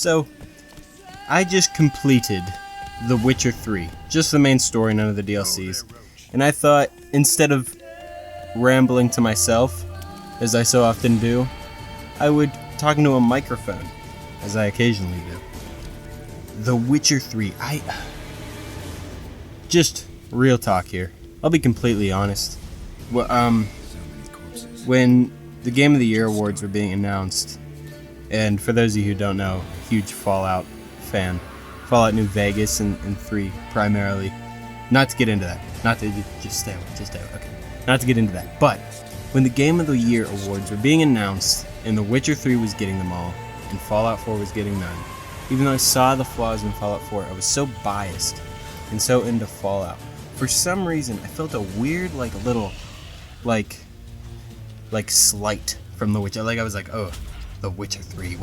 So, I just completed The Witcher 3. Just the main story, none of the DLCs. And I thought, instead of rambling to myself, as I so often do, I would talk into a microphone, as I occasionally do. The Witcher 3. Just real talk here. I'll be completely honest. When the Game of the Year awards were being announced, and for those of you who don't know, huge Fallout fan, Fallout New Vegas and 3 primarily. Not to get into that. Not to just stay away. Okay. Not to get into that. But when the Game of the Year awards were being announced, and The Witcher 3 was getting them all, and Fallout 4 was getting none, even though I saw the flaws in Fallout 4, I was so biased and so into Fallout. For some reason, I felt a weird, like, a little, like slight from The Witcher. Like, I was like, oh, The Witcher 3,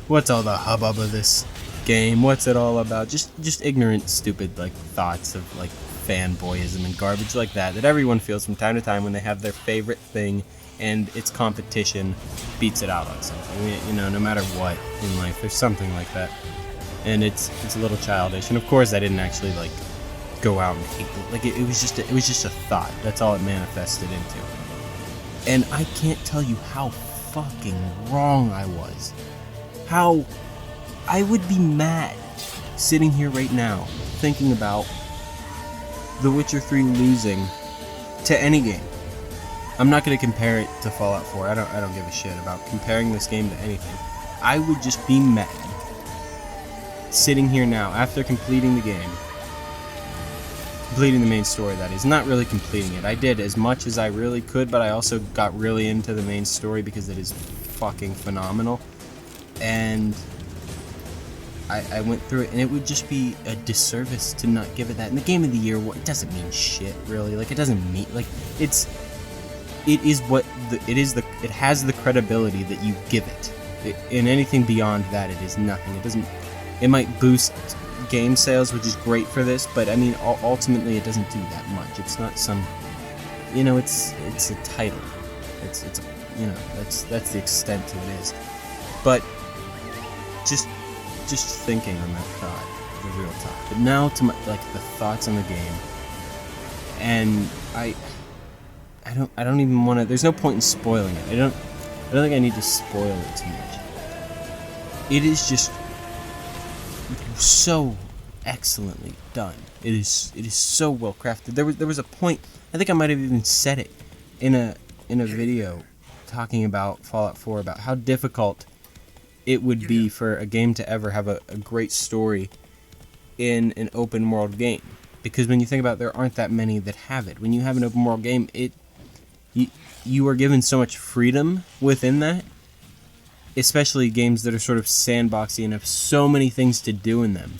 what's all the hubbub of this game? What's it all about? Just ignorant, stupid, like, thoughts of, like, fanboyism and garbage like that everyone feels from time to time when they have their favorite thing and its competition beats it out on something. You know, no matter what in life, there's something like that. And it's a little childish. And of course I didn't actually, like, go out and hate it. Like, it was just a thought. That's all it manifested into. And I can't tell you how fucking wrong I was. How I would be mad sitting here right now thinking about The Witcher 3 losing to any game. I'm not going to compare it to Fallout 4. I don't give a shit about comparing this game to anything. I would just be mad sitting here now after completing the game. Completing the main story, that is. Not really completing it. I did as much as I really could, but I also got really into the main story because it is fucking phenomenal. And I went through it, and it would just be a disservice to not give it that. In the Game of the Year, it doesn't mean shit, really. Like, it doesn't mean, like, it has the credibility that you give it. In anything beyond that, it is nothing. It might boost game sales, which is great for this, but I mean, ultimately, it doesn't do that much. It's not some, you know, it's a title. It's you know, that's the extent of it is. But just thinking on that thought, the real talk. But now to my, like, the thoughts on the game, and I don't even want to. There's no point in spoiling it. I don't think I need to spoil it too much. It is just so excellently done. It is so well crafted. There was a point, I think I might have even said it in a video talking about Fallout 4, about how difficult it would be for a game to ever have a great story in an open world game. Because when you think about it, there aren't that many that have it. When you have an open world game, you are given so much freedom within that. Especially games that are sort of sandboxy and have so many things to do in them.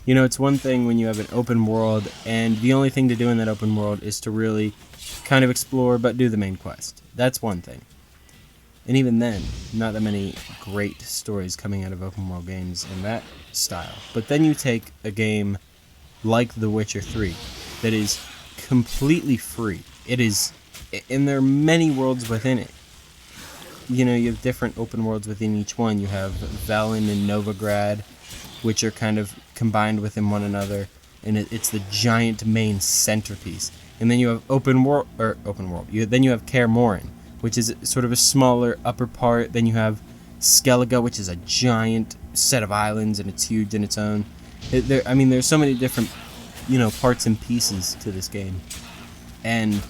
You know, it's one thing when you have an open world and the only thing to do in that open world is to really kind of explore but do the main quest. That's one thing. And even then, not that many great stories coming out of open world games in that style. But then you take a game like The Witcher 3 that is completely free. And there are many worlds within it. You know, you have different open worlds within each one. You have Velen and Novigrad, which are kind of combined within one another, and it's the giant main centerpiece. And then you have open world. Then you have Kaer Morhen, which is sort of a smaller upper part. Then you have Skellige, which is a giant set of islands, and it's huge in its own. There's so many different, you know, parts and pieces to this game, and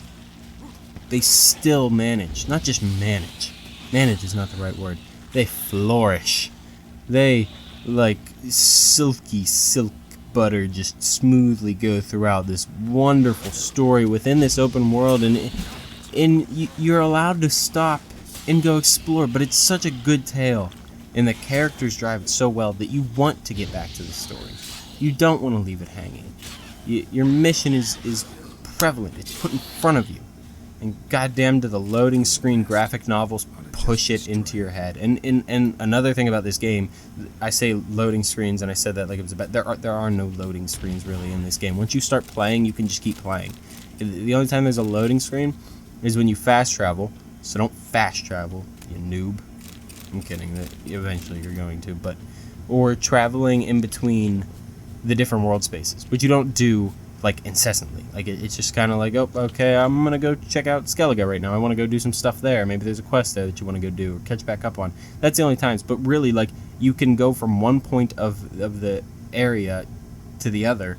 they still manage. Not just manage. Manage is not the right word. They flourish. They, like silky silk butter, just smoothly go throughout this wonderful story within this open world, and you're allowed to stop and go explore, but it's such a good tale, and the characters drive it so well that you want to get back to the story. You don't want to leave it hanging. Your mission is prevalent. It's put in front of you. And goddamn, do the loading screen graphic novels push it into your head. And another thing about this game, I say loading screens, and I said that like it was about. There are no loading screens really in this game. Once you start playing, you can just keep playing. The only time there's a loading screen is when you fast travel. So don't fast travel, you noob. I'm kidding. That eventually you're going to. But or traveling in between the different world spaces, which you don't do like incessantly. Like it's just kind of like, oh, okay, I'm gonna go check out SCAVENGER right now. I want to go do some stuff there. Maybe there's a quest there that you want to go do or catch back up on. That's the only times. But really, like, you can go from one point of the area to the other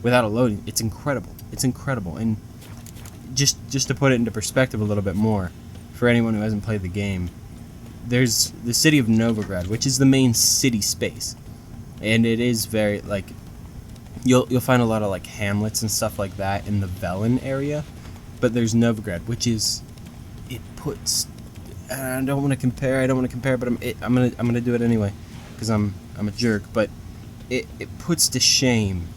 without a loading. It's incredible. It's incredible. And just to put it into perspective a little bit more, for anyone who hasn't played the game, there's the city of Novigrad, which is the main city space, and it is very like. You'll find a lot of like hamlets and stuff like that in the Velen area, but there's Novigrad, which is, it puts. I don't want to compare, but I'm gonna do it anyway, because I'm a jerk. But it puts to shame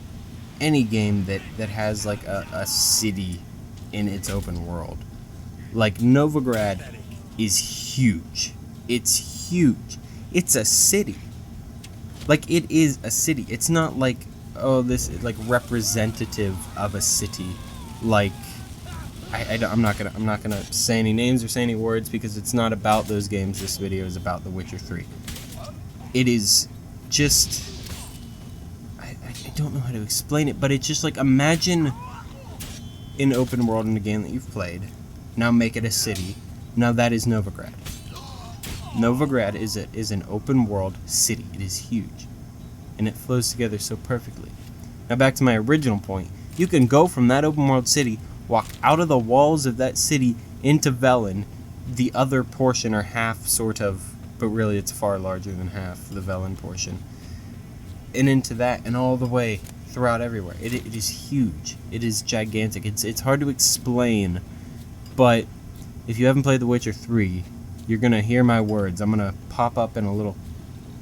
any game that has like a city in its open world. Like Novigrad is huge. It's huge. It's a city. Like, it is a city. It's not like, oh, this is like representative of a city. Like, I'm not gonna say any names or say any words, because it's not about those games. This video is about The Witcher 3. It is just, I don't know how to explain it, but it's just like, imagine an open world in a game that you've played. Now make it a city. Now that is Novigrad. Novigrad is an open world city. It is huge, and it flows together so perfectly. Now back to my original point. You can go from that open world city, walk out of the walls of that city into Velen, the other portion, or half sort of, but really it's far larger than half, the Velen portion, and into that, and all the way throughout everywhere. It is huge. It is gigantic. It's hard to explain, but if you haven't played The Witcher 3, you're going to hear my words. I'm going to pop up in a little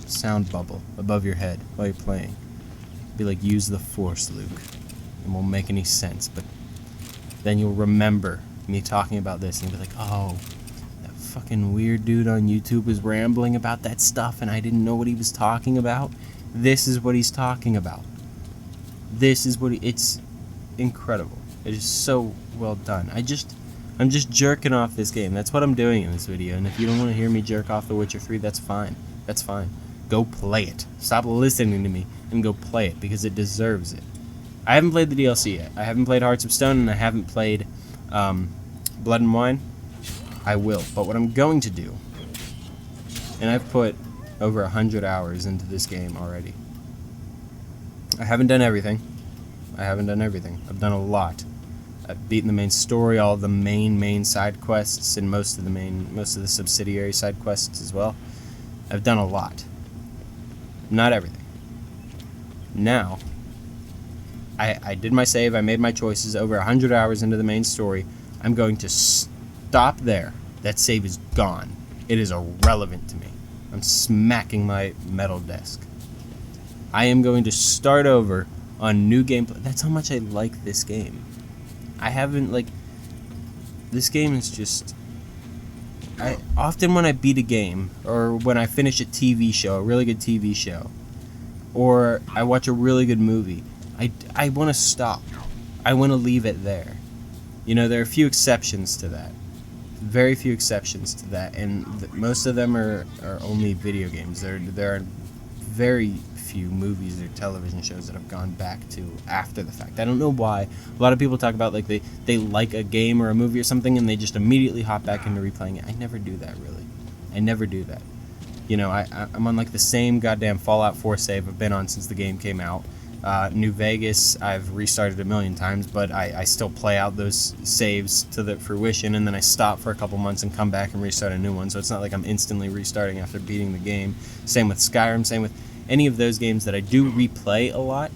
sound bubble above your head while you're playing. Be like, use the Force, Luke. It won't make any sense, but then you'll remember me talking about this, and you'll be like, oh, that fucking weird dude on YouTube was rambling about that stuff, and I didn't know what he was talking about. This is what he's talking about. This is what it's incredible. It is so well done. I'm just jerking off this game. That's what I'm doing in this video. And if you don't want to hear me jerk off The Witcher 3, that's fine. That's fine. Go play it. Stop listening to me and go play it, because it deserves it. I haven't played the DLC yet. I haven't played Hearts of Stone, and I haven't played Blood and Wine. I will. But what I'm going to do, and I've put over 100 hours into this game already. I haven't done everything. I've done a lot. I've beaten the main story, all the main side quests, and most of the subsidiary side quests as well. I've done a lot. Not everything. Now, I did my save, I made my choices, over 100 hours into the main story. I'm going to stop there. That save is gone. It is irrelevant to me. I'm smacking my metal desk. I am going to start over on new gameplay. That's how much I like this game. I haven't, like, this game is just, often when I beat a game, or when I finish a TV show, a really good TV show, or I watch a really good movie, I want to stop. I want to leave it there. You know, there are a few exceptions to that. Very few exceptions to that, and most of them are only video games. There are very few movies or television shows that have gone back to after the fact. I don't know why. A lot of people talk about, like, they like a game or a movie or something, and they just immediately hop back into replaying it. I never do that, really. I never do that. You know, I'm on, like, the same goddamn Fallout 4 save I've been on since the game came out. New Vegas, I've restarted a million times, but I still play out those saves to the fruition, and then I stop for a couple months and come back and restart a new one, so it's not like I'm instantly restarting after beating the game. Same with Skyrim, same with any of those games that I do replay a lot,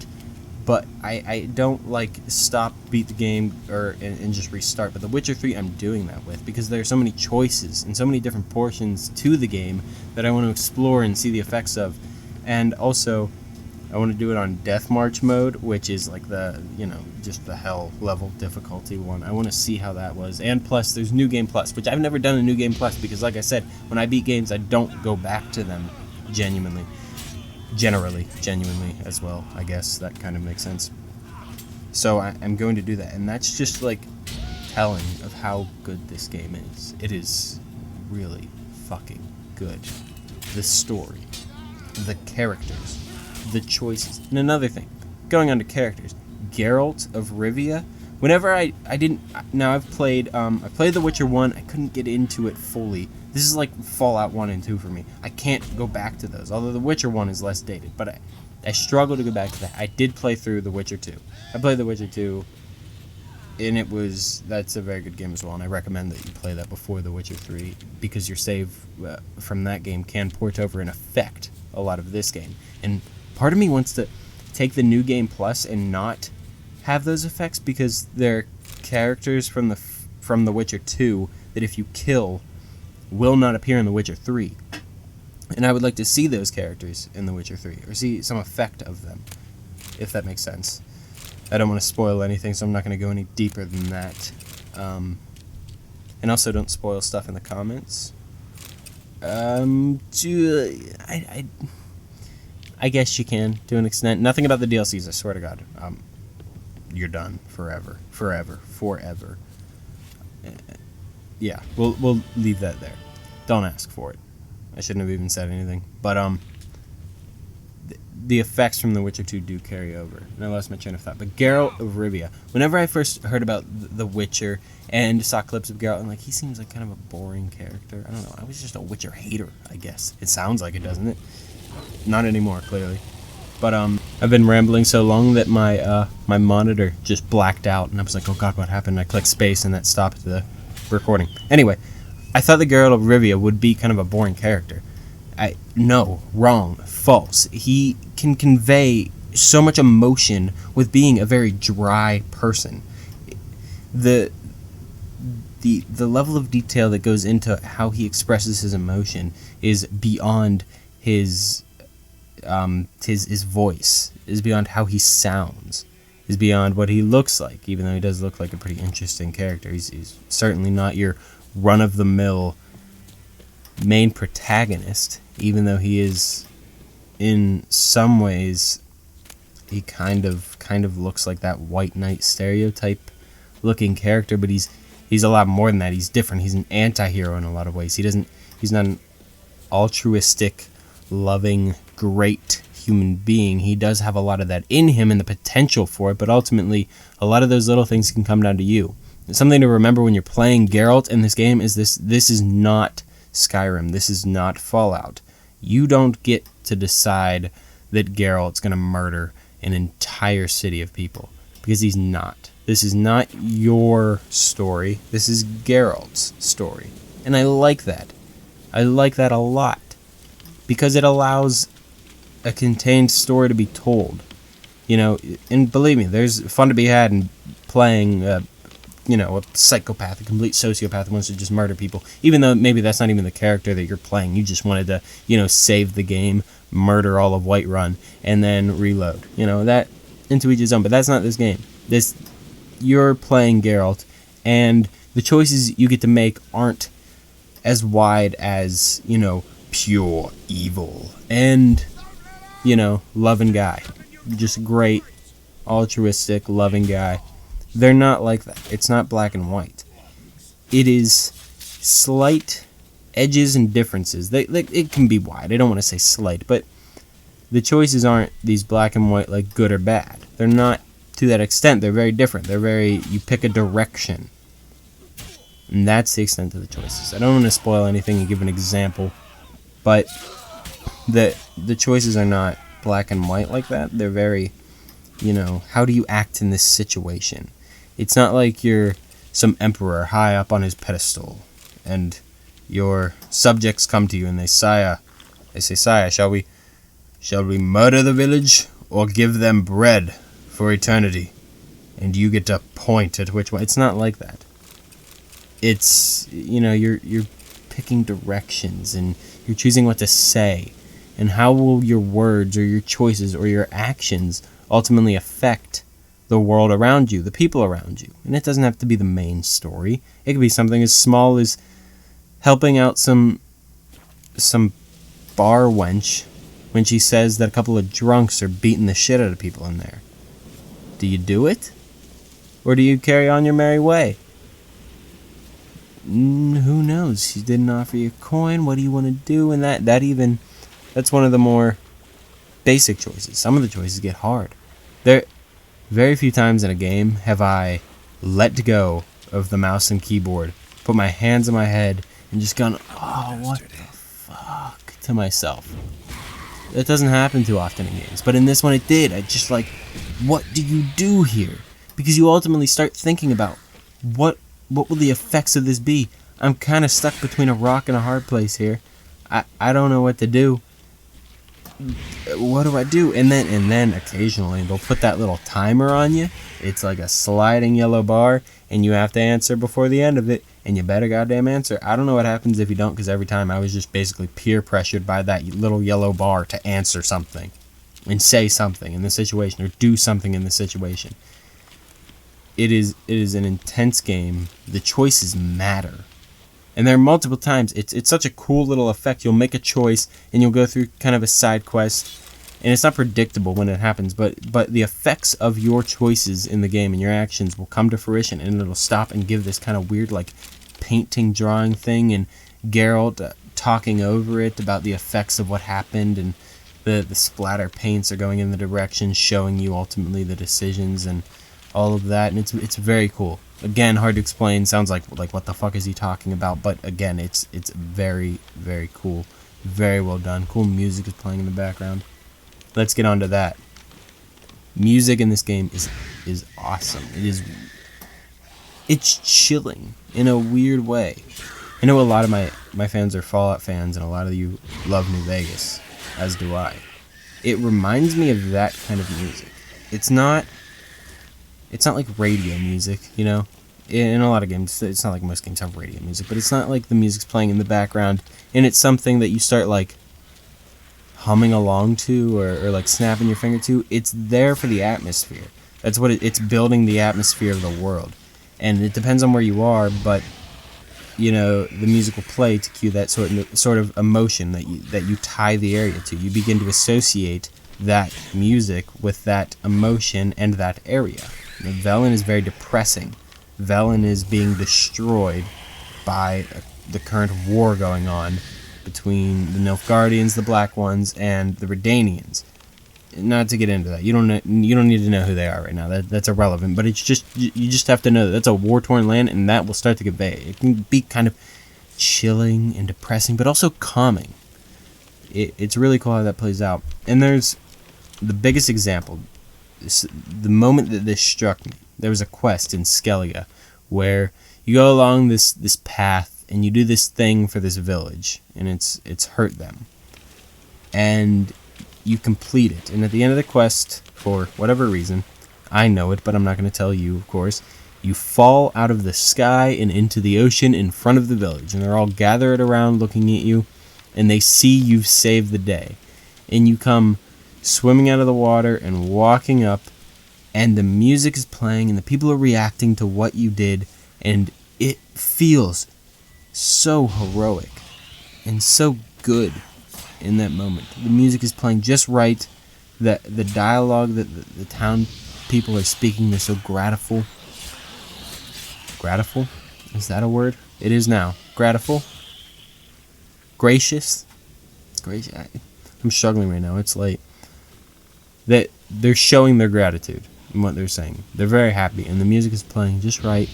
but I don't, like, stop, beat the game, and just restart. But The Witcher 3 I'm doing that with, because there are so many choices and so many different portions to the game that I want to explore and see the effects of. And also, I want to do it on Death March mode, which is like the, you know, just the hell level difficulty one. I want to see how that was. And plus, there's New Game Plus, which I've never done a New Game Plus, because like I said, when I beat games, I don't go back to them genuinely as well. I guess that kind of makes sense. So I'm going to do that, and that's just like telling of how good this game is. It is really fucking good. The story, the characters, the choices. And another thing, going on to characters, Geralt of Rivia. Whenever I didn't, now I've played The Witcher 1, I couldn't get into it fully. This is like Fallout 1 and 2 for me. I can't go back to those, although The Witcher 1 is less dated, but I struggle to go back to that. I did play through The Witcher 2. I played The Witcher 2, and that's a very good game as well, and I recommend that you play that before The Witcher 3, because your save from that game can port over and affect a lot of this game. And part of me wants to take the New Game Plus and not have those effects, because they're characters from The Witcher 2 that if you kill will not appear in The Witcher 3. And I would like to see those characters in The Witcher 3, or see some effect of them, if that makes sense. I don't want to spoil anything, so I'm not going to go any deeper than that. And also, don't spoil stuff in the comments. I guess you can, to an extent. Nothing about the DLCs, I swear to God. You're done forever. Yeah, we'll leave that there. Don't ask for it. I shouldn't have even said anything. But the effects from The Witcher 2 do carry over. And I lost my train of thought. But Geralt of Rivia. Whenever I first heard about The Witcher and saw clips of Geralt, I'm like, he seems like kind of a boring character. I don't know. I was just a Witcher hater, I guess. It sounds like it, doesn't it? Not anymore, clearly. But I've been rambling so long that my monitor just blacked out, and I was like, oh god, what happened? I clicked space, and that stopped the recording. Anyway, I thought the Geralt of Rivia would be kind of a boring character. No, wrong, false. He can convey so much emotion with being a very dry person. The level of detail that goes into how he expresses his emotion is beyond his voice, is beyond how he sounds, is beyond what he looks like, even though he does look like a pretty interesting character. He's certainly not your run-of-the-mill main protagonist, even though he is, in some ways, he kind of looks like that white knight stereotype looking character, but he's a lot more than that. He's different. He's an anti-hero in a lot of ways. He's not an altruistic, loving, great human being. He does have a lot of that in him and the potential for it, but ultimately a lot of those little things can come down to you. Something to remember when you're playing Geralt in this game is this is not Skyrim. This is not Fallout. You don't get to decide that Geralt's going to murder an entire city of people, because he's not. This is not your story. This is Geralt's story. And I like that. I like that a lot, because it allows a contained story to be told. You know, and believe me, there's fun to be had in playing a psychopath, a complete sociopath who wants to just murder people, even though maybe that's not even the character that you're playing. You just wanted to, save the game, murder all of Whiterun, and then reload. That, into each his own, but that's not this game. You're playing Geralt, and the choices you get to make aren't as wide as, pure evil and, loving guy. Just great, altruistic, loving guy. They're not like that. It's not black and white. It is slight edges and differences. It can be wide. I don't want to say slight, but the choices aren't these black and white, like good or bad. They're not to that extent. They're very different. You pick a direction. And that's the extent of the choices. I don't want to spoil anything and give an example, but the choices are not black and white like that. They're very, how do you act in this situation? It's not like you're some emperor high up on his pedestal, and your subjects come to you and they say, Sire, shall we murder the village or give them bread for eternity? And you get to point at which one. It's not like that. It's, you're picking directions, and you're choosing what to say, and how will your words or your choices or your actions ultimately affect the world around you, the people around you. And it doesn't have to be the main story. It could be something as small as helping out some bar wench when she says that a couple of drunks are beating the shit out of people in there. Do you do it? Or do you carry on your merry way? Who knows? She didn't offer you a coin. What do you want to do? And that's one of the more basic choices. Some of the choices get hard. There, very few times in a game have I let go of the mouse and keyboard, put my hands on my head, and just gone, oh, what the fuck, to myself. That doesn't happen too often in games, but in this one it did. I just like, what do you do here? Because you ultimately start thinking about, what will the effects of this be? I'm kind of stuck between a rock and a hard place here. I don't know what to do. What do I do? And then occasionally they'll put that little timer on you. It's like a sliding yellow bar, and you have to answer before the end of it, and you better goddamn answer. I don't know what happens if you don't, because every time I was just basically peer pressured by that little yellow bar to answer something and say something in the situation or do something in the situation. It is an intense game. The choices matter. And there are multiple times, it's such a cool little effect. You'll make a choice, and you'll go through kind of a side quest, and it's not predictable when it happens, but the effects of your choices in the game and your actions will come to fruition, and it'll stop and give this kind of weird, like, painting, drawing thing, and Geralt talking over it about the effects of what happened, and the splatter paints are going in the direction, showing you ultimately the decisions, and all of that, and it's very cool. Again, hard to explain. Sounds like what the fuck is he talking about? But again, it's very, very cool. Very well done. Cool music is playing in the background. Let's get on to that. Music in this game is awesome. It's chilling in a weird way. I know a lot of my fans are Fallout fans, and a lot of you love New Vegas, as do I. It reminds me of that kind of music. It's not like radio music, you know? In a lot of games, it's not like most games have radio music, but it's not like the music's playing in the background, and it's something that you start, like, humming along to, or like, snapping your finger to. It's there for the atmosphere. That's what it's building the atmosphere of the world. And it depends on where you are, but, you know, the music will play to cue that sort of emotion that you tie the area to. You begin to associate that music with that emotion and that area. Velen is very depressing. Velen is being destroyed by the current war going on between the Nilfgaardians, the Black Ones, and the Redanians. Not to get into that. You don't need to know who they are right now. That's irrelevant. But it's just you just have to know that that's a war-torn land, and that will start to convey. It can be kind of chilling and depressing, but also calming. It's really cool how that plays out. And there's the biggest example. The moment that this struck me, there was a quest in Skellige where you go along this path and you do this thing for this village, and it's hurt them, and you complete it. And at the end of the quest, for whatever reason, I know it, but I'm not going to tell you, of course, you fall out of the sky and into the ocean in front of the village, and they're all gathered around looking at you, and they see you've saved the day, and you come swimming out of the water and walking up, and the music is playing, and the people are reacting to what you did, and it feels so heroic and so good in that moment. The music is playing just right. The dialogue that the town people are speaking, they're so grateful. Grateful? Is that a word? It is now. Grateful? Gracious? Gracious. I'm struggling right now. It's late. That they're showing their gratitude in what they're saying. They're very happy, and the music is playing just right,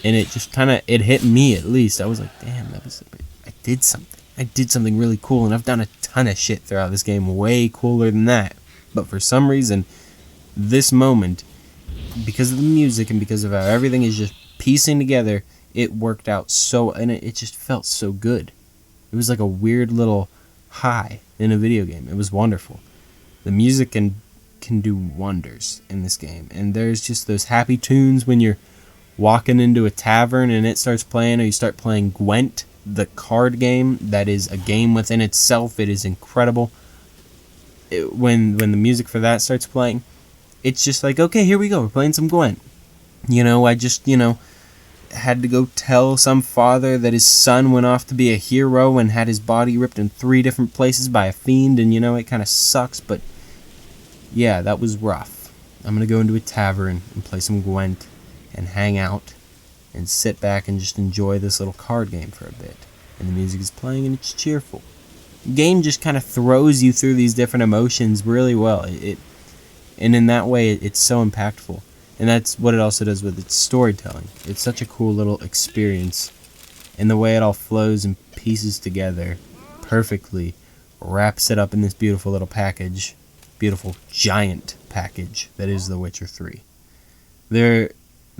and it just kind of, it hit me at least. I was like, damn, I did something. I did something really cool, and I've done a ton of shit throughout this game way cooler than that. But for some reason, this moment, because of the music and because of how everything is just piecing together, it worked out so, and it just felt so good. It was like a weird little high in a video game. It was wonderful. The music can do wonders in this game, and there's just those happy tunes when you're walking into a tavern and it starts playing, or you start playing Gwent, the card game that is a game within itself. It is incredible. When the music for that starts playing, it's just like, okay, here we go, we're playing some Gwent. You know, I just, had to go tell some father that his son went off to be a hero and had his body ripped in 3 different places by a fiend, and it kind of sucks, but yeah, that was rough. I'm going to go into a tavern and play some Gwent and hang out and sit back and just enjoy this little card game for a bit. And the music is playing and it's cheerful. game just kind of throws you through these different emotions really well. And in that way, it's so impactful. And that's what it also does with its storytelling. It's such a cool little experience. And the way it all flows and pieces together perfectly, wraps it up in this beautiful little package. Beautiful, giant package that is The Witcher 3. There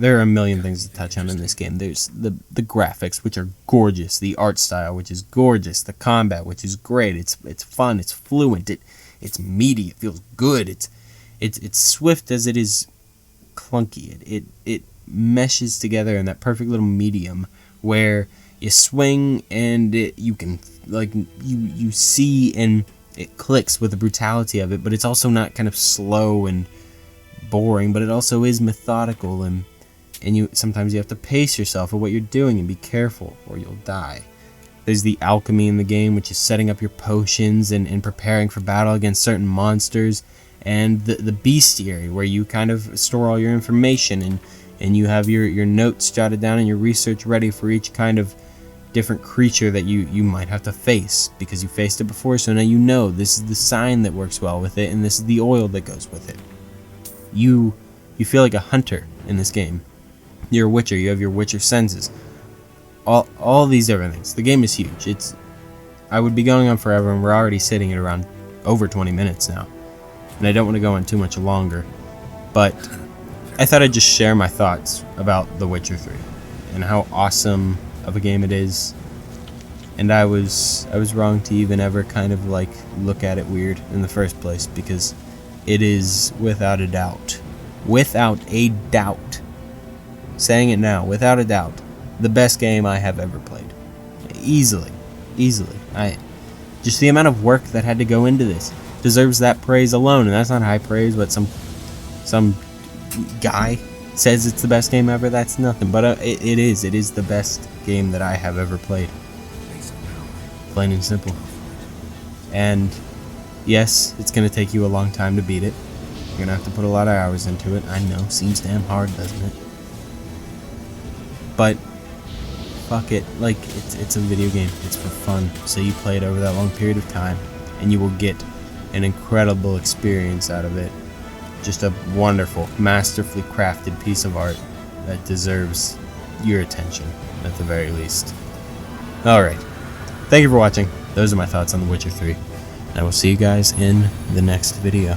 are a million things to touch on in this game. There's the graphics, which are gorgeous. The art style, which is gorgeous. The combat, which is great. It's fun. It's fluent. It's meaty. It feels good. It's swift as it is clunky. It meshes together in that perfect little medium where you swing and you can you see and it clicks with the brutality of it, but it's also not kind of slow and boring, but it also is methodical, and you sometimes you have to pace yourself at what you're doing and be careful or you'll die. There's the alchemy in the game, which is setting up your potions and preparing for battle against certain monsters, and the bestiary, where you kind of store all your information and you have your notes jotted down and your research ready for each kind of different creature that you might have to face, because you faced it before, so now you know this is the sign that works well with it and this is the oil that goes with it. You feel like a hunter in this game. You're a witcher, you have your witcher senses. All these different things. The game is huge. I would be going on forever, and we're already sitting at around over 20 minutes now. And I don't want to go on too much longer, but I thought I'd just share my thoughts about The Witcher 3 and how awesome of a game it is. And I was wrong to even ever kind of like look at it weird in the first place, because it is without a doubt, saying it now, without a doubt, the best game I have ever played. Easily. Just the amount of work that had to go into this deserves that praise alone, and that's not high praise, but some guy says it's the best game ever. That's nothing, but it is the best game that I have ever played, plain and simple. And yes, it's gonna take you a long time to beat it. You're gonna have to put a lot of hours into it. I know, seems damn hard, doesn't it? But fuck it, like it's a video game. It's for fun, so you play it over that long period of time and you will get an incredible experience out of it. Just a wonderful, masterfully crafted piece of art that deserves your attention, at the very least. Alright, thank you for watching. Those are my thoughts on The Witcher 3. And I will see you guys in the next video.